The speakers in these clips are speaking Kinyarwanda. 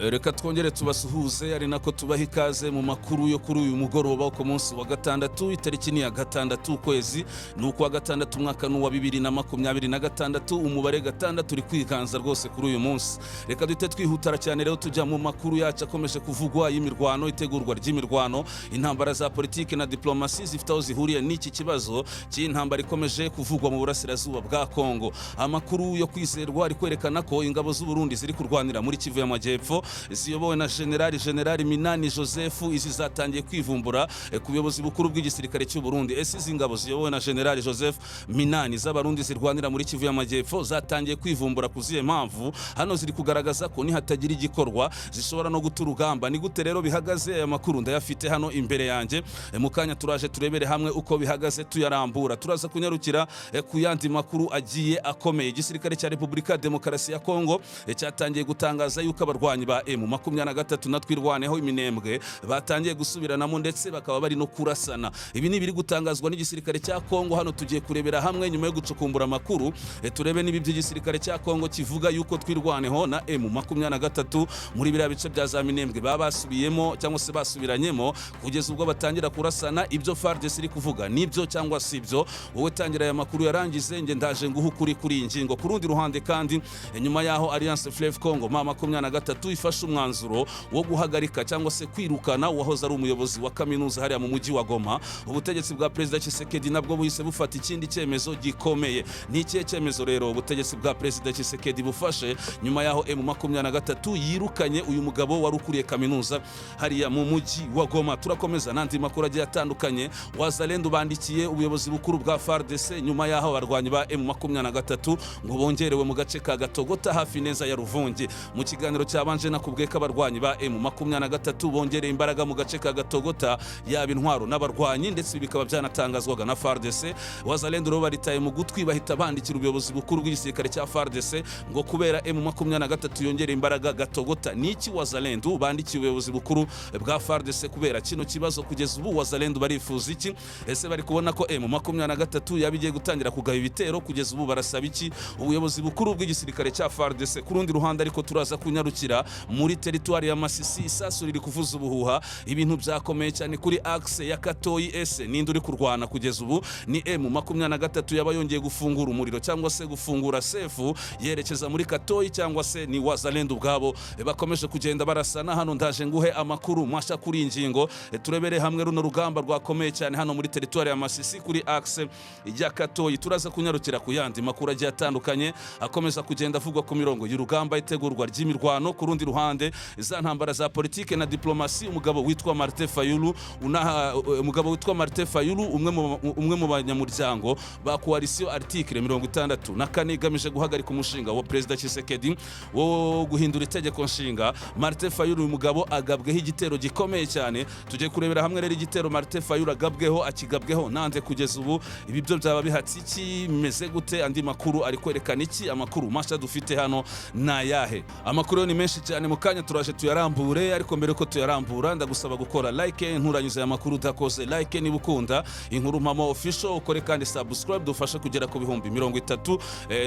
Reka twongere tubasuhuze ari nako tubaha ikaze mu makuru yo kuri uyu mugoroba ku munsi wa gatandatu itariki ni ya gatandatu ukwezi nuko wa gatandatu umwaka wa 2026 umubare gatandatu uri kwiganza rwose kuri uyu munsi. Reka duhite twihutara cyane rero tujya mu makuru yacu akomeje kuvugwa y'imirwano, itegurwa ry'imirwano, intambara za politike na diplomasi zifite aho zihuriye n'iki kibazo cy'intambara ikomeje kuvugwa mu burasirazuba bwa Congo. Amakuru yo kwizerwa ari kwerekana ko ingabo z'u Burundi ziri kurwanira muri Kivu y'Amajyepfo ziyobowe na General Minani Joseph izi zatangiye kwivumbura ku buyobozi bukuru bw'igisirikare cy'u Burundi. Izi ngabo ziyobowe na General Joseph Minani z'abarundi zirwanira muri Kivu y'Amajyepfo zatangiye kwivumbura kuziye mpamvu hano ziri kugaragaza ko nihatagira igikorwa zishobora no guturugamba. Ni gute rero bihagaze? Aya makuru ndayafite hano imbere yanjye, mu kanya turaje turebere hamwe uko bihagaze tuyarambura. Turaza kunyarukira ku yandi makuru agiye akomeye. Igisirikare cya Repubulika Demokarasi ya Congo cyatangiye gutangaza yuko abarwanyi ba M23 natwirwaneho iminembwe batangiye gusubiranamo ndetse bakaba bari no kurasana. Ibi ni biri gutangazwa n'igisirikare cya Congo. Hano tugiye kurebera hamwe nyuma yo gucukumbura amakuru turebe nibi by'igisirikare cya Congo kivuga yuko twirwaneho na M23 muri biriya bice bya za minembwe babasubiyemo cyangwa se basubiranyemo kugeza ubwo batangira kurasana. Ibyo FARDC iri kuvuga nibyo cyangwa si byo? Wowe tangira aya makuru yarangize nge ndaje nguhu kuri ingingo. Ku rundi ruhande kandi nyuma yaho Alliance Fleuve Congo M23 ifashe umwanzuro wo guhagarika cyangwa se kwirukana uwahoze ari umuyobozi wa kaminuza hariya mu mujyi wa Goma, ubutegetsi bwa Perezida Tshisekedi nabwo buhise bufata ikindi cyemezo gikomeye. Ni ikihe cyemezo rero ubutegetsi bwa Perezida Tshisekedi bufashe nyuma yaho M23 yirukanye uyu mugabo wari ukuriye kaminuza hariya mu mujyi wa Goma? Turakomeza nandi makuru agiye atandukanye. Wazalendo bandikiye ubuyobozi bukuru bwa FARDC nyuma yaho abarwanyi ba M23 ngo bongerewe mu gace ka Gatogota hafi neza ya Ruvungi. Mu kiganiro cyabanje nakubwiye ko abarwanyi ba M23 bongereye imbaraga mu gace ka Gatogota yaba intwaro n'abarwanyi ndetse bikaba byanatangazwaga na FARDC. Wazalendo ro baritaye mu gutwi bahita bandikira ubuyobozi bukuru bw'igisirikare cya FARDC ngo kubera M23 yongereye imbaraga Gatogota. Niki Wazalendo bandikiye ubuyobozi bukuru bwa FARDC kubera kino kibazo? Kugeza ubu Wazalendo barifuza iki? Ese bari kubona ko M23 yabigiye gutangira kugaba ibitero? Kugeza ubu barasaba iki ubuyobozi bukuru bw'igisirikare cya FARDC? Ku rundi ruhande ariko turaza kunyarukira muri teritwari ya Masisi. Isasu riri kuvuza ubuhuha, ibintu byakomeye cyane kuri axe ya Katoyi. Ese ninde uri kurwana kugeza ubu? Ni M23 yaba yongeye gufungura umuriro cyangwa se gufungura sefu yerekeza muri Katoyi, cyangwa se ni Wazalendo ubwabo bakomeje kugenda barasana? Hano ndaje nguhe amakuru mashya kuri ingingo, turebere hamwe runo rugamba rwakomeye cyane hano muri teritwari ya Masisi kuri axe ya Katoyi. Turaza kunyarukira ku yandi makuru agiye atandukanye akomeza kugenda avugwa ku mirongo y'urugamba, itegurwa ry'imirwano. Ku rundi ruhande za ntambara za politike na diplomasi, umugabo witwa Martin Fayulu umwe mu banyamuryango ba coalition article 64 igamije guhagarika umushinga wa Perezida Tshisekedi wo guhindura itegeko nshinga. Martin Fayulu uyu mugabo agabweho igitero gikomeye cyane. Tujye kurebera hamwe rero igitero Martin Fayulu akigabweho nande kugeza ubu. Ibi byo byaba bihatse iki? Meze gute? Andi makuru ari kwerekana iki? Amakuru mashya dufite hano na yahe? Amakuru ni menshi cyane, mu kanya turaje tuyarambure. Ariko mbere ko tuyarambura ndagusaba gukora like nturanyuze aya makuru udakoze like. Niba ukunda inkuru mpamo official ukore kandi subscribe dufashe kugera ku bihumbi 30.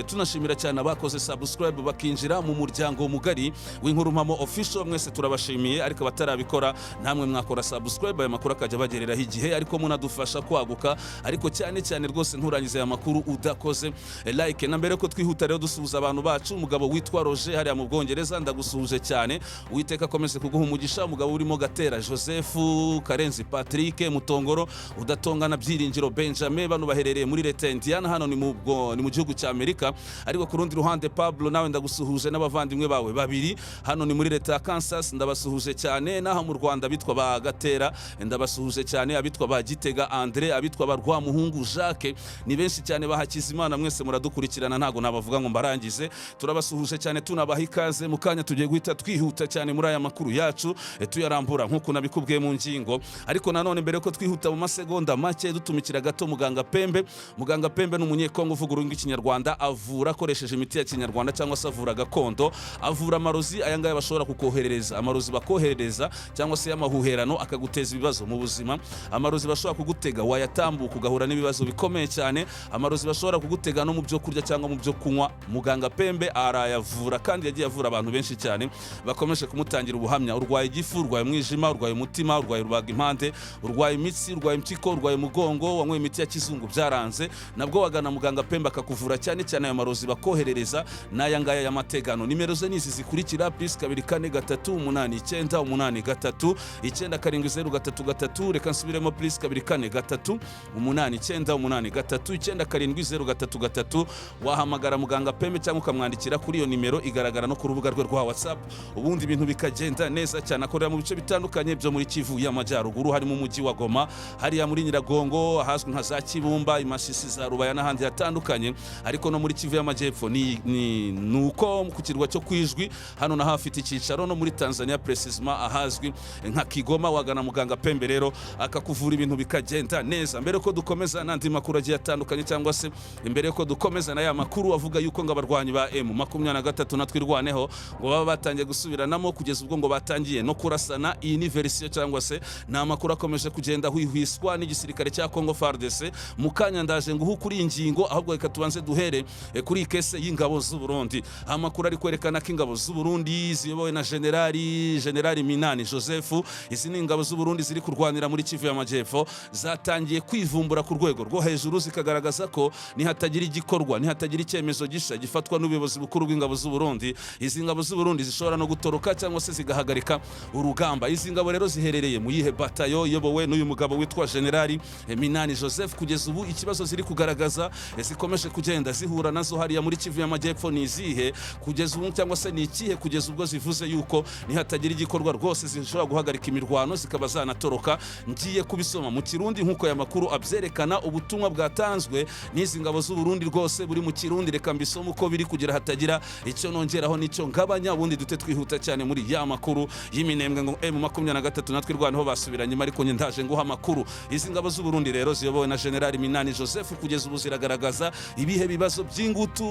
Tunashimira cyane abakoze subscribe bakinjira mu muryango mugari w'inkuru mpamo official. Mwese turabashimiye, ariko batarabikora namwe mwakora subscribe aya makuru akajya bagereraho igihe, ariko munadufasha kwaguka. Ariko cyane rwose nturanyuze aya makuru udakoze like. Na mbere ko twihuta rero dusuhuza abantu bacu, umugabo witwa Roger hariya mu Bwongereza ndagusuhuje cyane. Uwiteka akomeze kuguha umugisha. Umugabo urimo Gatera Joseph, Karenzi Patrick, Mutongoro udatongana, Byiringiro Benjamin, bano baherereye muri Leta Indiana hano ni mu gihugu cya Amerika. Ariko ku rundi ruhande Pablo nawe ndagusuhuje n'abavandimwe bawe babiri hano ni muri Leta ya Kansas, ndabasuhuje cyane. Naho mu Rwanda bitwa ba Gatera ndabasuhuje cyane, abitwa ba Gitega Andre, abitwa ba Rwamuhungu Jacques, ni benshi cyane. Bahakizimana mwese muradukurikirana ntago nabavuga ngo mbarangize. Turabasuhuje cyane tunabaha ikaze. Mu kanya tugiye guhita twihuta cyane muri aya makuru yacu tuyarambura nkuko nabikubwiye mu ngingo. Ariko nanone mbere ko twihuta mu masegonda make dutumikira gato Muganga Pembe. Muganga Pembe n'umunyekongo uvuga ururimi rw'ikinyarwanda, avura akoresheje imiti ya kinyarwanda cyangwa se avura gakondo, avura amarozi aya ngaya bashobora kukoherereza, amarozi bakoherereza cyangwa se y'amahuherano akaguteza ibibazo mu buzima. Amarozi bashobora kugutega wayatambuka ugahura n'ibibazo bikomeye cyane. Amarozi bashobora kugutega no mu byo kurya cyangwa mu byo kunywa, Muganga Pembe arayavura kandi yagiye avura abantu benshi cyane. bakomeje kumutangira ubuhamya. Urwaye igifu, urwaye umwijima, urwaye umutima, urwaye rubaga impande, urwaye imitsi, urwaye impyiko, urwaye umugongo, wanyweye imiti ya kizungu byaranze, nabwo wagana muganga Pemba akakuvura cyane cyane ayo marozi bakoherereza n'aya ngaya y'amategano. Nimero ze nizi zikurikira: +2489883 97033. Reka nsubiremo: +2489883 wahamagara muganga Pembe cyangwa ukamwandikira kuri iyo nimero igaragara no ku rubuga rwe rwa WhatsApp, ubundi ibintu bikagenda neza cyane. Akorera mu bice bitandukanye byo muri Kivu y'Amajyaruguru, harimo umujyi wa Goma, hariya muri Nyiragongo ahazwi nka za Kibumba, Imasisi, za Rubaya n'ahandi hatandukanye, ariko no muri Kivu y'Amajyepfo nuko ku kirwa cyo Kwijwi hano naho hafite icyicaro, no muri Tanzania precisement ahazwi nka Kigoma. Wagana muganga Pembe rero akakuvura ibintu bikagenda neza. Mbere ko dukomeza n'andi makuru agiye atandukanye, cyangwa se imbere ko dukomeza na ya makuru avuga yuko ngo abarwanyi ba M23 natwirwaneho ngo baba batangiye gusubiranamo kugeza ubwo ngo batangiye no kurasana. Iyi ni version cyangwa se na makuru akomeje kugenda hwihwiswa n'igisirikare cya Congo FARDC. Mukanya ndaje nguhu kuri ingingo, ahubwo reka tubanze duhere kuri kese y'ingabo z'u Burundi. Amakuru ari kwerekana ko ingabo z'u Burundi ziyobowe na Generali Minani Joseph, izi ni ingabo z'u Burundi ziri kurwanira muri Kivu y'Amajyepfo, zatangiye kwivumbura ku rwego rwo hejuru, zikagaragaza ko nihatagira igikorwa, nihatagira icyemezo gisha gifatwa n'ubuyobozi bukuru bw'ingabo z'u Burundi, izi ngabo z'u Burundi zishobora no gutoroka cyangwa se zigahagarika urugamba. Izi ngabo rero ziherereye mu yihe batayo iyobowe n'uyu mugabo witwa Generali Minani Joseph. Kugeza ubu ikibazo ziri kugaragaza zikomeje kugenda zihura nazo hariya muri Kivu y'Amajyepfo ni izihe kugeza ubu, cyangwa se ni ikihe kugeza ubwo zivuze yuko nihatagira igikorwa rwose zishobora guhagarika imirwano zikaba zanatoroka? Ngiye kubisoma mu Kirundi nkuko aya makuru abyerekana. Ubutumwa bwatanzwe n'izi ngabo z'u Burundi rwose buri mu Kirundi, reka mbisoma uko biri kugira hatagira icyo nongeraho n'icyo ngabanya, ubundi dute twihuta cyane muri ya makuru y'iminembwe ngo M23 natwirwaneho basubiranye. Ariko nye ndaje nguha amakuru. Izi ngabo z'u Burundi rero ziyobowe na Generali Minani Joseph kugeza ubu ziragaragaza ibihe bibazo by'ingutu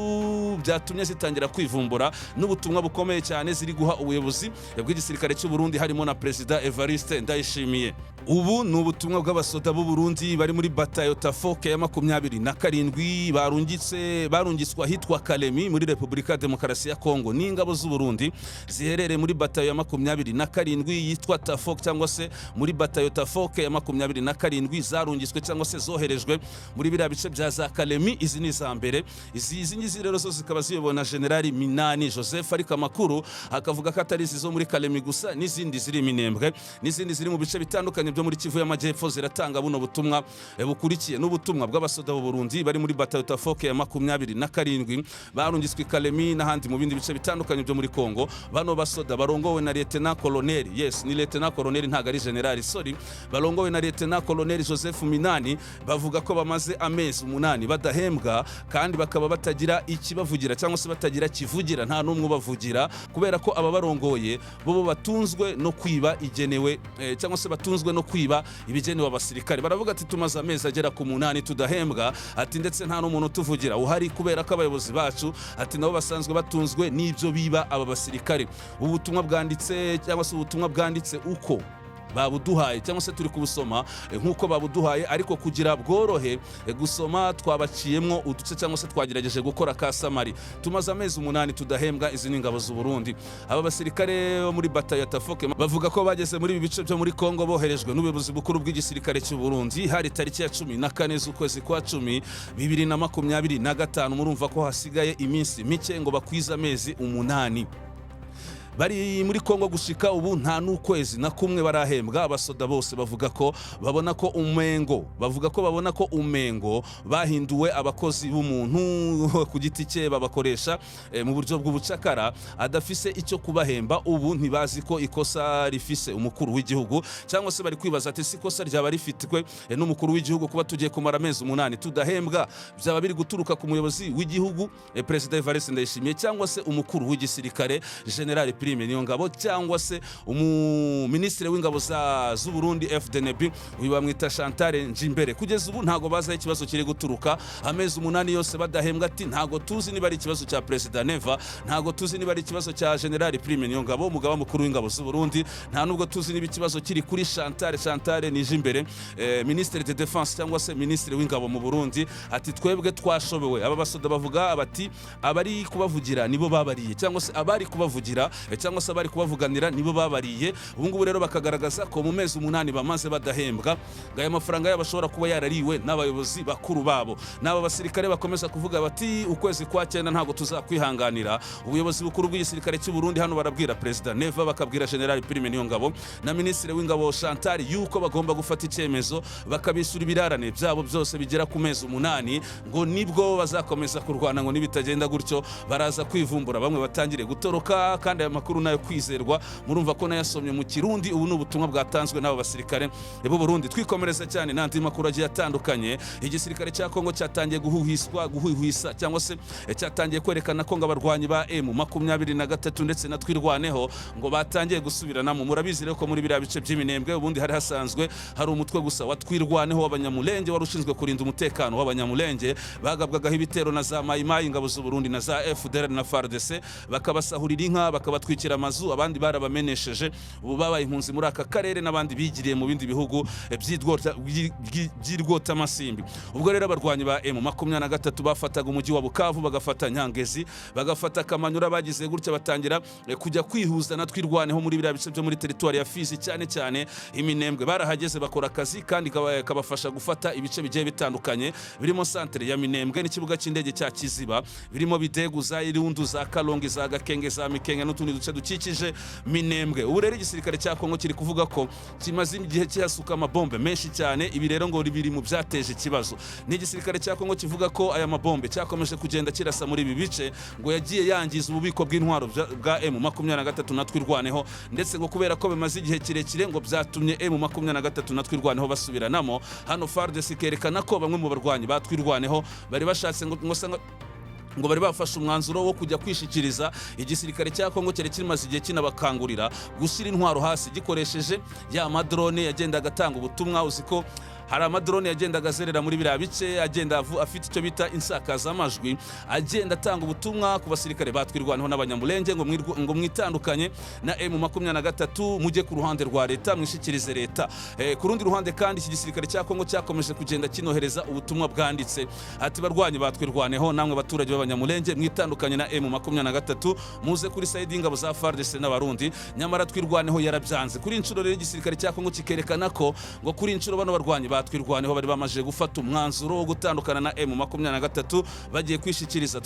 byatumye zitangira kwivumbura, n'ubutumwa bukomeye cyane ziri guha ubuyobozi bw'igisirikare cy'u Burundi harimo na Perezida Evariste Ndayishimiye. Ubu ni ubutumwa bw'abasoda b'u Burundi bari muri batayo Tafoke ya 27 barungitswe ahitwa Kalemi muri Repubulika Demokarasi ya Congo. Ni ingabo z'u Burundi ziherereye muri batayo ya 27 yitwa Tafoke, cyangwa se muri batayo Tafoke ya 27 zarungitswe cyangwa se zoherejwe muri biriya bice bya za Kalemi. Izi ni za mbere. Izi ngizi rero zo zikaba ziyobowe na Generali Minani Joseph, ariko amakuru akavuga ko atari izo muri Kalemi gusa, n'izindi ziri Minembwe, n'izindi ziri mu bice bitandukanye byo muri Kivu y'Amajyepfo ziratanga buno butumwa bukurikiye. N'ubutumwa bw'abasoda b'u Burundi bari muri batayo Tafoke ya 27 barungitswe Kalemi n'ahandi mu bindi bice bitandukanye byo muri Congo. Bano basoda barongowe na Lieutenant Colonel, yes ni Lieutenant Colonel ntago ari General, sorry, barongowe na Lieutenant Colonel Joseph Minani. Bavuga ko bamaze amezi 8 badahembwa, kandi bakaba batagira ikibavugira cyangwa se batagira kivugira, nta numwe bavugira, kubera ko aba barongoye bo batunzwe no kwiba igenewe cyangwa se batunzwe no kwiba ibigenewe abasirikare. Baravuga ati tumaze amezi agera ku 8 tudahembwa, ati ndetse nta n'umuntu tuvugira uhari, kubera ko abayobozi bacu ati nabo basanzwe batunzwe n'ibyo biba aba basirikare. Ubutumwa bwanditse cyangwa se ubutumwa bwanditse uko babuduhaye cyangwa se turi kubusoma nkuko babuduhaye, ariko kugira bworohe gusoma twabaciyemwo uduce cyangwa se twagerageje gukora ka samari. Tumaze amezi 8 tudahembwa, izi ni ingabo z'u Burundi. Aba basirikare bo muri batayo ya Tafoke bavuga ko bageze muri ibi bice byo muri Congo boherejwe n'ubuyobozi bukuru bw'igisirikare cy'u Burundi hari tariki ya 14 z'ukwezi kwa 10 2025. Murumva ko hasigaye iminsi mike ngo bakwiza amezi 8 bari muri Congo gushika ubu, nta n'ukwezi na kumwe barahembwa. Abasoda bose bavuga ko babona ko umengo bahinduwe abakozi b'umuntu ku giti cye, babakoresha mu buryo bw'ubucakara, adafise icyo kubahemba. Ubu ntibazi ko ikosa rifise umukuru w'igihugu, cyangwa se bari kwibaza ati si ikosa ryaba rifitwe n'umukuru w'igihugu kuba tugiye kumara amezi 8 tudahembwa, byaba biri guturuka ku muyobozi w'igihugu Perezida Evariste Ndayishimiye, cyangwa se umukuru w'igisirikare General niyo ngabo, cyangwa se umuministre w'ingabo z'u Burundi FDNB uyu bamwita Chantal Njimbere. Kugeza ubu ntago baza ikibazo kiri guturuka amezi 8 yose badahembwa. Ati ntago tuzi niba ari ikibazo cya President Neva, ntago tuzi niba ari ikibazo cya General Prime niyo ngabo umugaba mukuru w'ingabo z'u Burundi, nta nubwo tuzi niba ikibazo kiri kuri Chantal Njimbere ministre de défense cyangwa se ministre w'ingabo mu Burundi. Ati twebwe twashobewe. Aba basoda bavuga bati abari kubavugira nibo babariye, cyangwa se abari kubavugira cyangwa se bari kubavuganira nibo babariye. Ubu ngubu rero bakagaragaza ko mu mezi 8 bamaze badahembwa gaya mafaranga yabo ashobora kuba yarariwe n'abayobozi bakuru babo. N'aba basirikare bakomeza kuvuga bati ukwezi kwa 9 ntago tuzakwihanganira. Ubuyobozi bukuru bw'igisirikare cy'u Burundi hano barabwira President Neva, bakabwira General Prime Niyongabo na Ministre w'Ingabo Chantal yuko bagomba gufata icyemezo bakabisura ibirarane byabo byose bigera ku mezi 8 ngo nibwo bazakomeza kurwana, ngo nibitagenda gutyo baraza kwivumbura, bamwe batangire gutoroka. Kandi aya makuru nayo kwizerwa, murumva ko nayasomye mu Kirundi. Ubu n'ubutumwa bwatanzwe n'abo basirikare b'u Burundi. Twikomereza cyane n'andi makuru agiye atandukanye. Igisirikare cya Congo cyatangiye guhuhisa cyangwa se cyatangiye kwerekana ko ngo abarwanyi ba M23 ndetse na twirwaneho ngo batangiye gusubiranamo. Murabizi rero ko muri biriya bice by'iminembwe ubundi hari hasanzwe hari umutwe gusa wa twirwaneho w'abanyamulenge warushinzwe kurinda umutekano w'abanyamulenge, bagabwagaho ibitero na za mayimayi ingabo z'u Burundi na za FDR na FARDC, bakabasahurira inka bakabatwikira amazu, abandi barabamenesheje. Ubu babaye impunzi muri aka karere n'abandi bigiriye mu bindi bihugu by'irwota amasimbi. Ubwo rero abarwanyi ba M23 bafataga umujyi wa Bukavu, bagafata Nyangezi, bagafata Kamanyura, bagize gutya batangira kujya kwihuza na twirwaneho muri biriya bice byo muri territoire ya Fizi, cyane cyane iminembwe. Barahageze bakora akazi kandi kabafasha gufata ibice bigiye bitandukanye birimo centre ya Minembwe n'ikibuga cy'indege cya Kiziba, birimo Bideguza, Irundu, za Kalongi, za Gakenge, za Mikenge n'utundi duce dukikije Minembwe. Ubu rero igisirikare cya Congo kiri kuvuga ko kimaze igihe cyasuka amabombe menshi cyane. Ibi rero ngo biri mu byateje ikibazo. Ni igisirikare cya Congo kivuga ko aya mabombe cyakomeje kugenda kirasa muri ibi bice, ngo yagiye yangiza ububiko bw'intwaro bwa M23 na twirwaneho, ndetse ngo kubera ko bimaze igihe kirekire ngo byatumye M23 na twirwaneho basubiranamo. Hano FARDC kerekana ko bamwe mu barwanyi ba twirwaneho bari bashatse ngo bari bafashe umwanzuro wo kujya kwishikiriza igisirikare cya Congo cyari kimaze igihe kinabakangurira gushyira intwaro hasi gikoresheje ya madrone yagendaga atanga ubutumwa. Uziko hari amadrone yagendaga azerera muri biriya bice, agenda afite icyo bita insakazamajwi, agenda atanga ubutumwa ku basirikare batwirwaneho n'abanyamulenge ngo mwitandukanye na M23, mujye ku ruhande rwa leta, mwishikirize leta. Ku rundi ruhande kandi iki gisirikare cya Congo cyakomeje kugenda kinohereza ubutumwa bwanditse ati barwanyi batwirwaneho, namwe baturage b'abanyamulenge mwitandukanye na M23, muze kuri side ingabo za FARDC n'abarundi. Nyamara twirwaneho yarabyanze. Kuri inshuro rero igisirikare cya Congo kikerekana ko ngo kuri inshuro bano barwanyi batwirwaneho bari bamaje gufata umwanzuro wo gutandukana na M23, bagiye kwishikiriza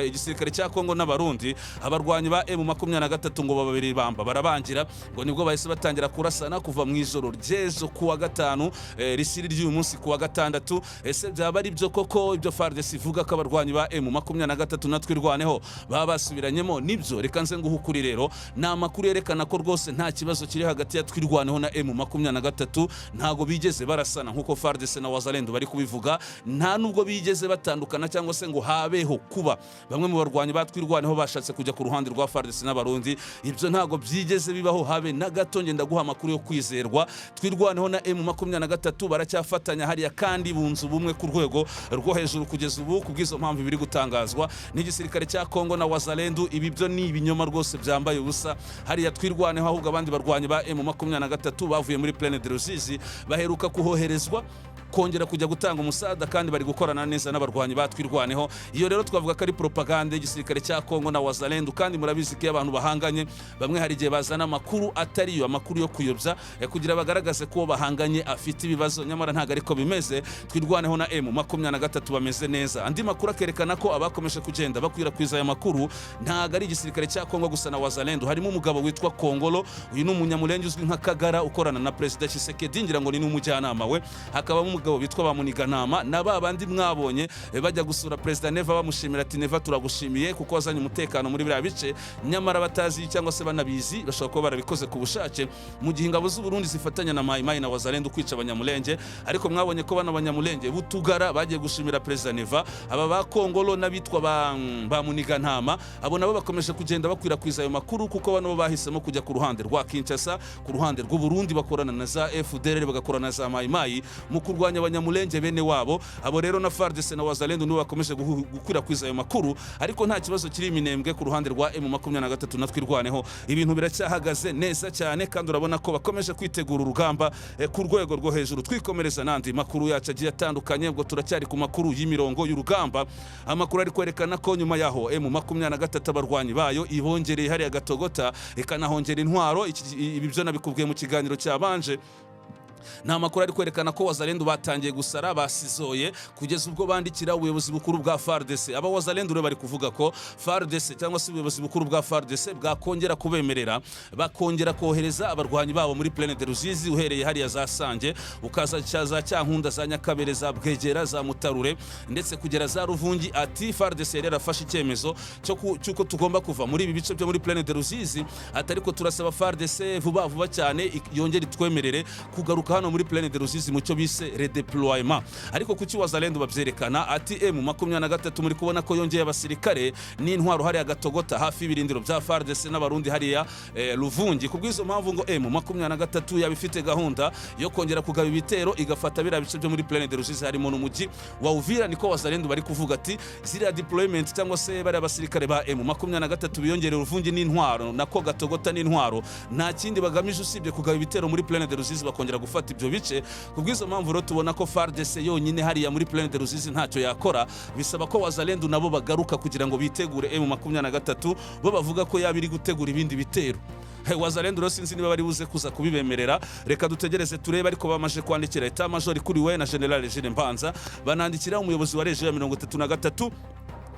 igisirikare cya Congo n'abarundi. Abarwanyi ba M23 ngo babiri bamba barabangira, ngo nibwo bahise batangira kurasana kuva mu ijoro ryejo kuwa 5 risiri ry'uyu munsi kuwa 6. Ese byaba ari byo koko ibyo FARDC ivuga ko abarwanyi ba M23 na twirwaneho baba basubiranyemo? Nibyo, reka nze nguhukuri rero. Ni amakuru yerekana ko rwose nta kibazo kiri hagati ya twirwaneho na M23, ntago bigeze barasana nkuko FARDC na Wazalendo bari kubivuga, nta nubwo bigeze batandukana cyangwa se ngo habeho kuba bamwe mu barwanyi batwirwaneho bashatse kujya ku ruhande rwa FARDC n'abarundi. Ibyo ntago byigeze bibaho habe na gato. Ngenda guha amakuru yo kwizerwa. Twirwaneho na M23 baracyafatanya hariya kandi bunze ubumwe ku rwego rwo hejuru kugeza ubu. Kubwizo mpamvu biri gutangazwa n'igisirikare cya Congo na Wazalendo, ibi byo ni ibinyoma rwose byambaye ubusa. Hariya twirwaneho ahubwo abandi barwanyi ba M23 bavuye muri Plaine de Ruzizi baheruka kuhoherezwa kongera kujya gutanga umusada, kandi bari gukorana neza n'abarwanyi batwirwaneho. Iyo rero twavuga ko ari propaganda y'igisirikare cya Congo na Wazalendo, kandi murabizi ko abantu bahanganye bamwe hari igihe bazana amakuru atari yo, amakuru yo kuyobya kugira bagaragaze ko bahanganye afite ibibazo, nyamara ntago ariko bimeze. Twirwaneho na M23 bameze neza. Andi makuru akerekana ko abakomeje kugenda bakwirakwiza aya makuru ntago ari igisirikare cya Congo gusa na Wazalendo. Harimo umugabo witwa Kongolo, uyu ni umunyamulenge uzwi nka Kaga ukorana na President Tshisekedi, ngira ngo ni n'umujyanama we. Hakaba abagabo bitwa bamuniganama na babandi mwabonye bajya gusura President Neva bamushimira ati Neva turagushimiye kuko wazanye umutekano muri biriya bice, nyamara batazi cyangwa se banabizi bashobora kuba barabikoze ku bushake, mu gihe ingabo z'u Burundi zifatanya na mayimayi na Wazalendo kwica abanyamulenge. Ariko mwabonye ko bana abanyamulenge butugara bagiye gushimira President Neva. Aba ba Kongolo n'abitwa bamuniganama abo nabo bakomeje kugenda bakwirakwiza ayo makuru, kuko bano bahisemo kujya ku ruhande rwa Kinshasa, ku ruhande rw'u Burundi bakorana na za FDR bagakorana na za mayimayi Mai mu kurwanya abanyamulenge bene wabo. Abo rero na FARDC na wazalendo nibo bakomeje gukwirakwiza ayo makuru, ariko nta kibazo kiri iminembwe ku ruhande rwa M23 natwe irwaneho. Ibintu biracyahagaze neza cyane kandi urabona ko bakomeje kwitegura urugamba ku rwego rwo hejuru. Twikomereza nandi makuru yacu agiye atandukanye, ubwo turacyari ku makuru y'imirongo y'urugamba. Amakuru ari kwerekana ko nyuma yaho M23 abarwanyi bayo ibongereye hariya Gatogota ikanahongera intwaro. Ibi byo nabikubwiye mu kiganiro cyabanje. Nta makuru ari kwerekana ko wazalendo batangiye gusara basizoye kugeza ubwo bandikira ubuyobozi bukuru bwa FARDC. Aba wazalendo bari kuvuga ko FARDC cyangwa se ubuyobozi bukuru bwa FARDC bwakongera kubemerera bakongera kohereza abarwanyi babo muri Plaine de Ruzizi, uhereye hariya za Sange ukaza za Cyankunda za Nyakabere za Bwegera za Mutarure ndetse kugera za Ruvungi. Ati FARDC rero afashe icyemezo cyuko tugomba kuva muri ibi bice byo muri Plaine de Ruzizi, atariko turasaba FARDC vuba cyane yongera itwemerere kugaruka hano muri Plaine de Ruzizi mu cyo bise redeployement. Ariko kuki wazalendo babyerekana ati M23 muri kubona ko yongeye abasirikare n'intwaro hariya Gatogota hafi ibirindiro bya FARDC n'abarundi hariya Ruvungi. Kubwizo mpamvu ngo M23 yabifite gahunda yo kongera kugaba ibitero igafata bira bice byo muri Plaine de Ruzizi harimo n'umujyi wa Uvira. Niko wazalendo bari kuvuga ati ziriya deployment cyangwa se bari abasirikare ba M23 biyongere Ruvungi n'intwaro nako Gatogota n'intwaro, nta kindi bagamije usibye kugaba ibitero muri Plaine de Ruzizi bakongera gufata ibyo bice. Kubwizo mpamvu rero tubona ko FARDC yonyine hariya muri Plaine de Ruzizi ntacyo yakora, bisaba ko wazalendo nabo bagaruka kugira ngo bitegure M23 bo bavuga ko yabiri gutegura ibindi bitero. Wazalendo rero sinzi niba bari buze kuza kubibemerera, reka dutegereze turebe. Ariko bamaje kwandikira Etat Major kuri we na General Jire Mbanza, banandikira umuyobozi wa Region ya 33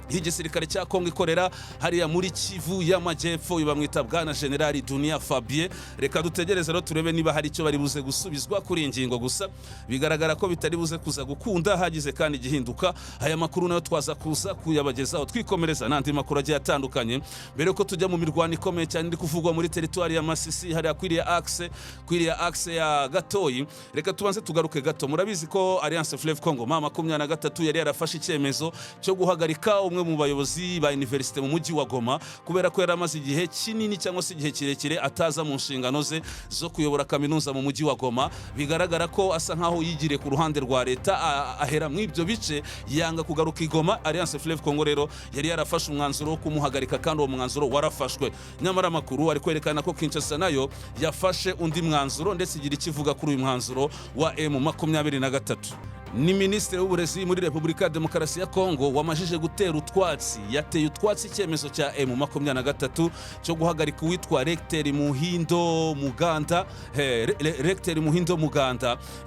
y'igisirikare cya Congo ikorera hariya muri Kivu y'Amajyepfo, bamwita bwana General Dunia Fabien. Reka dutegereze rero turebe niba hari icyo bari buze gusubizwa kuri ingingo. Gusa bigaragara ko bitari buze kuza gukunda, hagize kandi gihinduka. Aya makuru nayo twaza kuza kuyabagezaho. Twikomereza nandi makuru agiye atandukanye mbere ko tujya mu mirwano ikomeye cyane ndi kuvugwa muri territoire ya Masisi hariya kwiriya axe ya Gatoyi. Reka tubanze tugaruke gato. Murabizi ko Alliance Fleuve Congo mama 23 yari yarafashe icyemezo cyo guhagarika umwe mu bayobozi ba universite mu mujyi wa Goma kubera ko yaramaze igihe kinini cyangwa se igihe kirekire ataza mu nshingano ze zo kuyobora kaminuza mu mujyi wa Goma. Bigaragara ko asa nkaho yigire ku ruhande rwa leta ahera mu ibyo bice yanga kugaruka i Goma. Alliance Fleuve Congo rero yari yarafashe umwanzuro wo kumuhagarika kandi uwo mwanzuro warafashwe. Nyamara amakuru ari kwerekana ko Kinshasa nayo yafashe undi mwanzuro ndetse igira ikivuga kuri uyu mwanzuro wa M23. Ni Minisitiri w'Uburezi muri Repubulika ya Demokarasi ya Congo wamajije gutera yateye utwatsi icyemezo cya M23 cyo guhagarika uwitwa Recteur Muhindo Muganda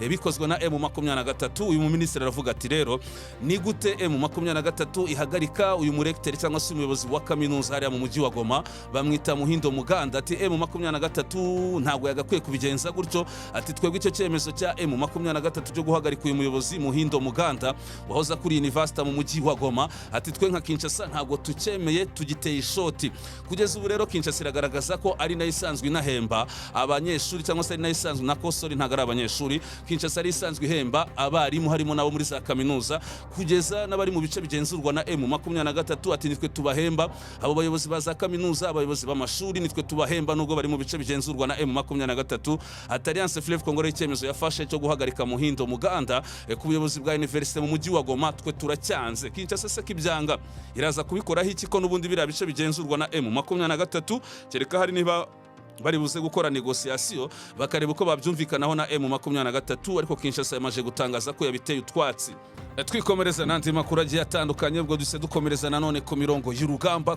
bikozwe na M23. Uyu minisitiri aravuga ati rero ni gute M23 ihagarika uyu murecteur cyangwa se umuyobozi wa kaminuza hariya mu mujyi wa Goma bamwita Muhindo Muganda. Ati M23 ntabwo yagakwiye kubigenza gutyo. Ati twebwe icyo cyemezo cya M23 cyo guhagarika uyu muyobozi Muhindo Muganda wahoza kuri university mu mujyi wa Goma, ati twe nka Kinshasa ntabwo tucemeye, tugiteye ishoti. Kugeza ubu rero Kinshasa iragaragaza ko ari nayo isanzwe inahemba abanyeshuri cyangwa se ari nayo isanzwe nakosori ntago ari abanyeshuri. Kinshasa ari isanzwe ihemba abarimu harimo nabo muri za kaminuza kugeza n'abari mu bice bigenzurwa na M23. Ati nitwe tubahemba abo bayobozi ba za kaminuza, abayobozi b'amashuri nitwe tubahemba nubwo bari mu bice bigenzurwa na M23. Alliance Fleuve Congo icyemezo yafashe cyo guhagarika Muhindo Muganda ku buyobozi bwa universite mu mujyi wa Goma twe turacyanze. Kinshasa se kibyanga iraza kubikoraho iki ko nubundi bira bice bigenzurwa na M23? Kereka hari niba bari buze gukora negociation bakareba uko babyumvikanaho na M23, ariko Kinshasa yamaje gutangaza ko yabiteye utwatsi. Twikomereza nandi makuru agiye atandukanye, ubwo duse dukomereza nanone ku mirongo y'urugamba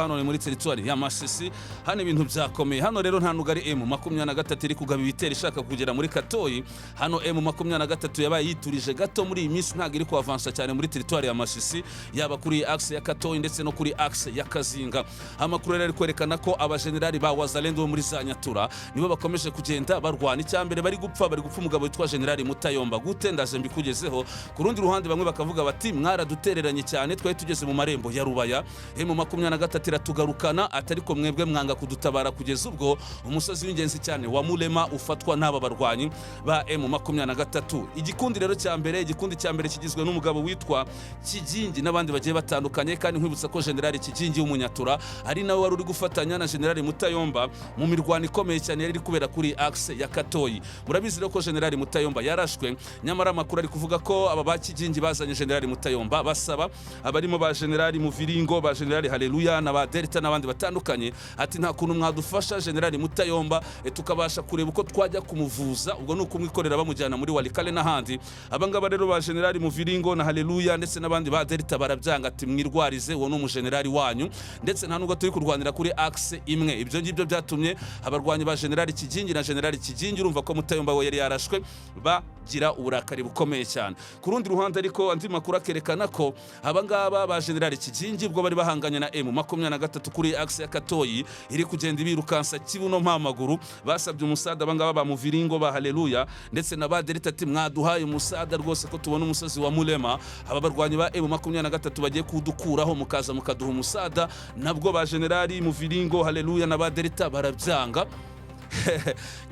hano muri territoire ya Masisi. Hano ibintu byakomeye hano rero nta nugari M23 iri kugaba ibitero ishaka kugera muri Katoyi. Hano M23 yabaye yiturije gato muri iyi minsi, ntago iri ku avansa cyane muri territoire ya Masisi, yaba kuri axe ya Katoyi ndetse no kuri axe ya Kazinga. Amakuru rero ari kwerekana ko abajenerali ba wazalendo muri za Nyatura nibo bakomeje kugenda barwana. Icyambere bari gupfa umugabo witwa General Mutayomba gute ndaje mbikugezeho. Ku rundi ruhande bamwe bakavuga bati mwaradutereranye cyane, twari tugeze mu marembo ya Rubaya, M23 iratugarukana, atariko mwebwe mwanga kudutabara kugeza ubwo umusozi w'ingenzi cyane wa Mulema ufatwa n'aba barwanyi ba M23. Igikundi rero cyambere kigizwe n'umugabo witwa Kijingi n'abandi bagiye batandukanye, kandi nkwibutsa ko General Kijingi w'Umunyatura ari nawe wari uri gufatanya na General Mutayomba Mutayomba mu mirwano ikomeye cyane yari kubera kuri axe ya Katoyi. Murabizi rero ko General Mutayomba yarashwe, nyamara amakuru ari kuvuga ko aba bakigingi bazanye General Mutayomba basaba abarimo ba General Muviringo, ba General Haleluya na ba Delta n'abandi batandukanye, ati nta kuntu mwadufasha General Mutayomba tukabasha kureba uko twajya kumuvuza, ubwo nuko mwikorera bamujyana muri Walikale n'ahandi. Abangaba rero ba General Muviringo na Haleluya ndetse n'abandi ba Delta barabyanga, ati mwirwarize uwo no mu General wanyu, ndetse nta nubwo turi kurwanira kuri axe imwe. Ibyo ngibyo byatumye abarwanyi ba General Kigingi na General Kigingi urumva ko Mutayomba we yari yarashwe bagira uburakari bukomeye cyane. Ku rundi ruhande ariko andi makuru akerekana ko abangaba ba General Kigingi ubwo bari bahanganye na M23 kuri axe ya Katoyi iri kugenda ibirukansa kibuno mpamaguru, basabye umusada abangaba ba Muviringo ba Haleluya ndetse na ba Delta, ati mwaduhaye umusada rwose ko tubona umusozi wa Mulema, aba barwanyi ba M23 bagiye kudukuraho mukaza mukaduha umusada. Nabwo ba General Muviringo Haleluya na ba Delta barabyanga.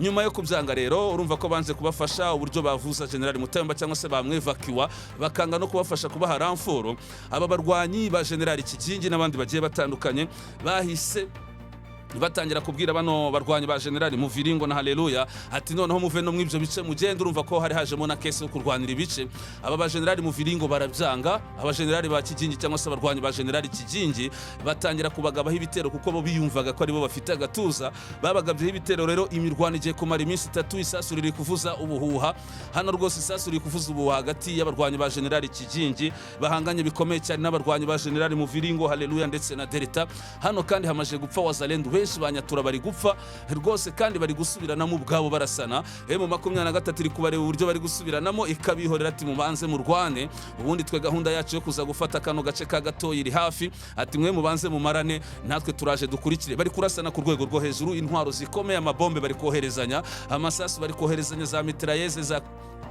Nyuma yo kubyanga rero urumva ko banze kubafasha uburyo bavuza General Mutayomba cyangwa se bamwevakiwa, bakanga no kubafasha kubaha ramforo. Aba barwanyi ba General Kigingi n'abandi bagiye batandukanye bahise batangira kubwira bano barwanyi ba General Muviringo na Haleluya ati noneho muve no mwibyo bice mugenda. Urumva ko hari hajemo na kese yo kurwanira ibice. Aba ba General Muviringo barabyanga, aba General ba Kigingi cyangwa se barwanyi ba General Kigingi batangira kubagabaho ibitero kuko bo biyumvaga ko aribo bafite agatuza. Babagabyeho ibitero rero, imirwano igiye kumara iminsi 3, isasu riri kuvuza ubuhuha. Hano rwose isasu riri kuvuza ubuhuha hagati y'abarwanyi ba General Kigingi bahanganye bikomeye cyane n'abarwanyi ba General Muviringo Haleluya ndetse na Delta. Hano kandi hamaje gupfa wazalendo benshi banyatura bari gupfa rwose, kandi bari gusubiranamo ubwabo barasana. M23 iri kubareba uburyo bari gusubiranamo ikabihorera, ati mubanze murwane ubundi twe gahunda yacu yo kuza gufata kano gace ka Gatoyi iri hafi, ati mwe mubanze mumarane natwe turaje dukurikire. Bari kurasana ku rwego rwo hejuru, intwaro zikomeye, amabombe bari koherezanya, amasasu bari koherezanya, za mitrailleuses za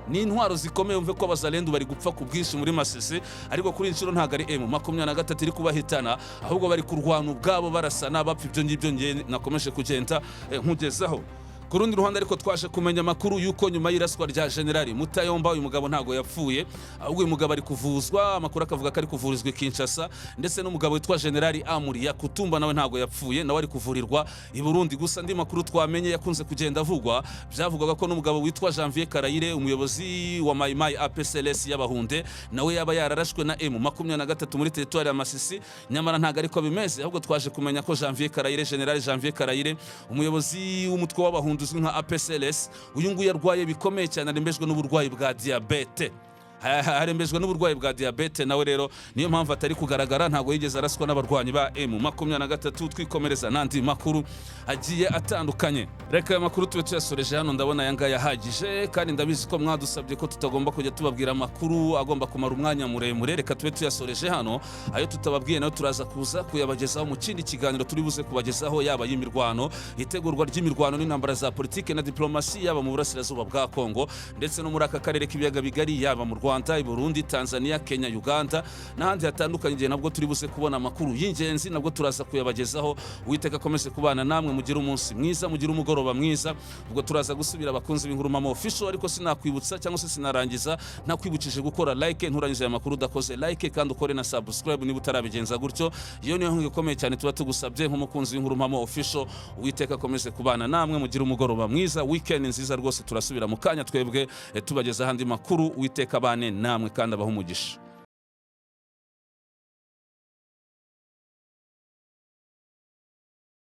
ni intwaro zikomeye. Umve ko abazalendo bari gupfa ku bwinshi muri Masisi, ariko kuri inshuro ntago ari M23 iri kubahitana, ahubwo bari kurwana ubwabo barasana bapfa. Ibyo ngibyo ngiye nakomeje kugenda nkugezaho. Ku rundi ruhande ariko twaje kumenya amakuru yuko nyuma y'iraswa rya General Mutayomba uyu mugabo ntago yapfuye, ahubwo uyu mugabo ari kuvuzwa. Amakuru akavuga ko ari kuvurizwa i Kinshasa, ndetse n'umugabo witwa General Muri Yakutumba nawe ntago yapfuye, nawe ari kuvurirwa i Burundi. Gusa ndi makuru twamenye yakunze kugenda avugwa, byavugaga ko n'umugabo witwa Janvier Karayire umuyobozi wa Mai APCLS y'Abahunde nawe yaba yararashwe na M23 muri territoire ya Masisi, nyamara ntago ariko bimeze. Ahubwo twaje kumenya ko Janvier Karayire, General Janvier Karayire umuyobozi w'umutwe w'Abahunde nka APCLS, uyu nguyu yarwaye bikomeye cyane, arembejwe n'uburwayi bwa diabete. Harembejwe n'uburwayi bwa diabete nawe rero niyo mpamvu atari kugaragara, ntago yigeze araswa n'abarwanyi ba M23. Twikomereza nandi makuru agiye atandukanye. Reka amakuru tube tuyasoreje hano, ndabona yanga yahagije, kandi ndabizi ko mwadusabye ko tutagomba kujya tubabwira amakuru agomba kumara umwanya muremure. Reka tube tuyasoreje hano, ayo tutababwiye nayo turaza kuza kuyabagezaho mu kindi kiganiro turi buze kubagezaho, yaba y'imirwano, itegurwa ry'imirwano n'intambara za politike na diplomasi, yaba mu burasirazuba bwa Congo ndetse no muri aka karere k'ibiyaga bigari, yaba mu Rwanda, i Burundi, Tanzania, Kenya, Uganda n'ahandi hatandukanye. Igihe nabwo turi buze kubona amakuru y'ingenzi, nabwo turaza kuyabagezaho. Uwiteka akomeze kubana namwe, mugire umunsi mwiza, mugire umugoroba mwiza. Ubwo turaza gusubira abakunzi b'inkuru mpamo official, ariko sinakwibutsa cyangwa se sinarangiza nakwibukije gukora like, nturangije aya makuru udakoze like, kandi ukore na subscribe niba utarabigenza gutyo. Iyo niyo nkunga ikomeye cyane tuba tugusabye nk'umukunzi w'inkuru mpamo official. Uwiteka akomeze kubana namwe, mugire umugoroba mwiza, weekend nziza rwose. Turasubira mu kanya twebwe tubageza ahandi makuru. Uwiteka bane namwe kandi abaho umugisha.